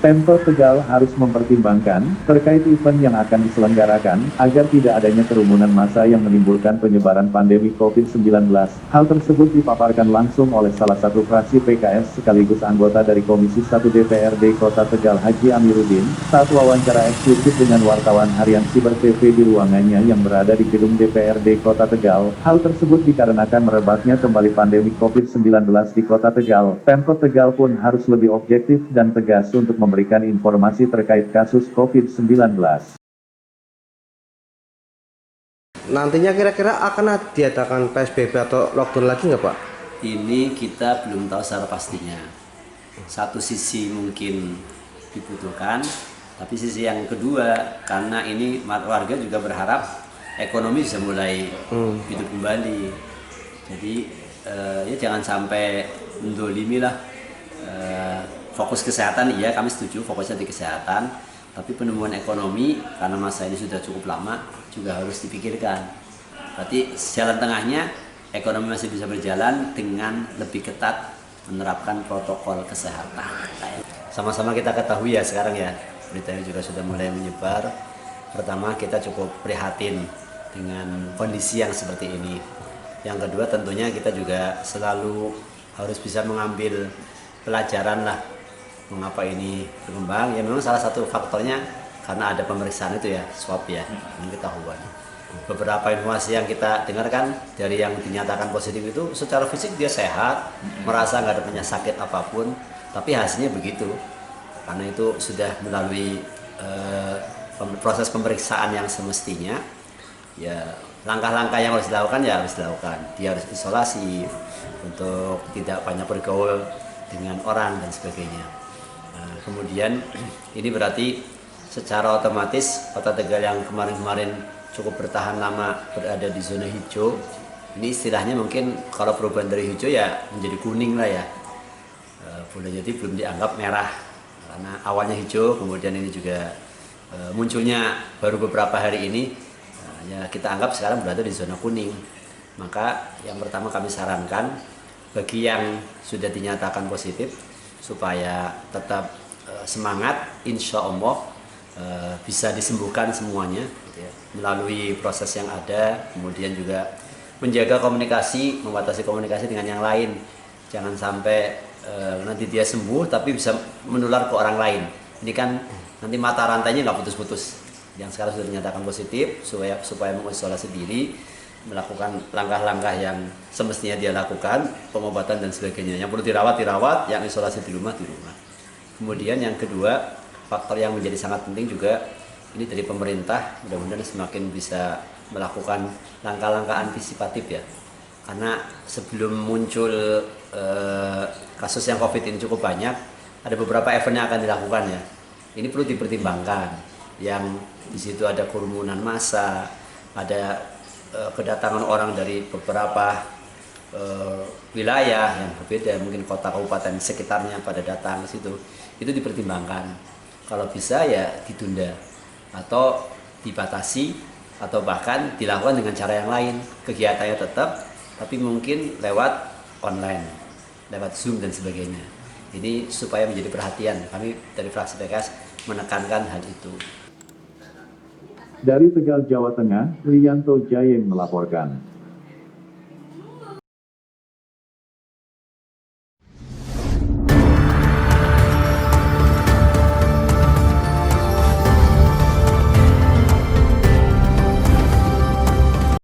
Pemkot Tegal harus mempertimbangkan terkait event yang akan diselenggarakan agar tidak adanya kerumunan massa yang menimbulkan penyebaran pandemi COVID-19. Hal tersebut dipaparkan langsung oleh salah satu fraksi PKS sekaligus anggota dari Komisi 1 DPRD Kota Tegal Haji Amiruddin saat wawancara eksklusif dengan wartawan harian Siber TV di ruangannya yang berada di gedung DPRD Kota Tegal. Hal tersebut dikarenakan merebaknya kembali pandemi COVID-19 di Kota Tegal. Pemkot Tegal pun harus lebih objektif dan tegas untuk memberikan informasi terkait kasus COVID-19. Nantinya kira-kira akan diadakan PSBB atau lockdown lagi nggak Pak? Ini kita belum tahu secara pastinya. Satu sisi mungkin dibutuhkan, tapi sisi yang kedua karena ini warga juga berharap ekonomi bisa mulai hidup kembali. Jadi ya jangan sampai mendolimi lah. Fokus kesehatan, iya kami setuju fokusnya di kesehatan, tapi penemuan ekonomi karena masa ini sudah cukup lama juga harus dipikirkan. Berarti jalan tengahnya ekonomi masih bisa berjalan dengan lebih ketat menerapkan protokol kesehatan. Sama-sama kita ketahui ya sekarang ya, beritanya juga sudah mulai menyebar. Pertama kita cukup prihatin dengan kondisi yang seperti ini. Yang kedua tentunya kita juga selalu harus bisa mengambil pelajaran lah mengapa ini berkembang. Ya memang salah satu faktornya karena ada pemeriksaan itu ya, swab ya, ini ketahuan. Beberapa informasi yang kita dengarkan dari yang dinyatakan positif itu secara fisik dia sehat, merasa nggak ada penyakit apapun, tapi hasilnya begitu. Karena itu sudah melalui proses pemeriksaan yang semestinya, ya langkah-langkah yang harus dilakukan ya harus dilakukan. Dia harus isolasi untuk tidak banyak bergaul dengan orang dan sebagainya. Kemudian ini berarti secara otomatis Kota Tegal yang kemarin-kemarin cukup bertahan lama berada di zona hijau, ini istilahnya mungkin kalau perubahan dari hijau ya menjadi kuning lah ya, boleh jadi belum dianggap merah karena awalnya hijau, kemudian ini juga munculnya baru beberapa hari ini, ya kita anggap sekarang berada di zona kuning. Maka yang pertama kami sarankan bagi yang sudah dinyatakan positif supaya tetap semangat, insya Allah bisa disembuhkan semuanya gitu ya, melalui proses yang ada. Kemudian juga menjaga komunikasi, membatasi komunikasi dengan yang lain, jangan sampai nanti dia sembuh tapi bisa menular ke orang lain. Ini kan nanti mata rantainya nggak putus-putus. Yang sekarang sudah dinyatakan positif supaya mengisolasi diri, melakukan langkah-langkah yang semestinya dia lakukan, pengobatan dan sebagainya. Yang perlu dirawat, yang isolasi di rumah. Kemudian yang kedua, faktor yang menjadi sangat penting juga ini dari pemerintah, mudah-mudahan semakin bisa melakukan langkah-langkah antisipatif ya. Karena sebelum muncul kasus yang COVID ini cukup banyak, ada beberapa event yang akan dilakukan ya. Ini perlu dipertimbangkan. Yang di situ ada kerumunan massa, ada kedatangan orang dari beberapa wilayah yang berbeda, mungkin kota kabupaten sekitarnya pada datang ke situ, itu dipertimbangkan. Kalau bisa ya ditunda atau dibatasi atau bahkan dilakukan dengan cara yang lain, kegiatannya tetap tapi mungkin lewat online, lewat Zoom dan sebagainya. Ini supaya menjadi perhatian, kami dari fraksi PKS menekankan hal itu. Dari Tegal, Jawa Tengah, Riyanto Jayeng melaporkan.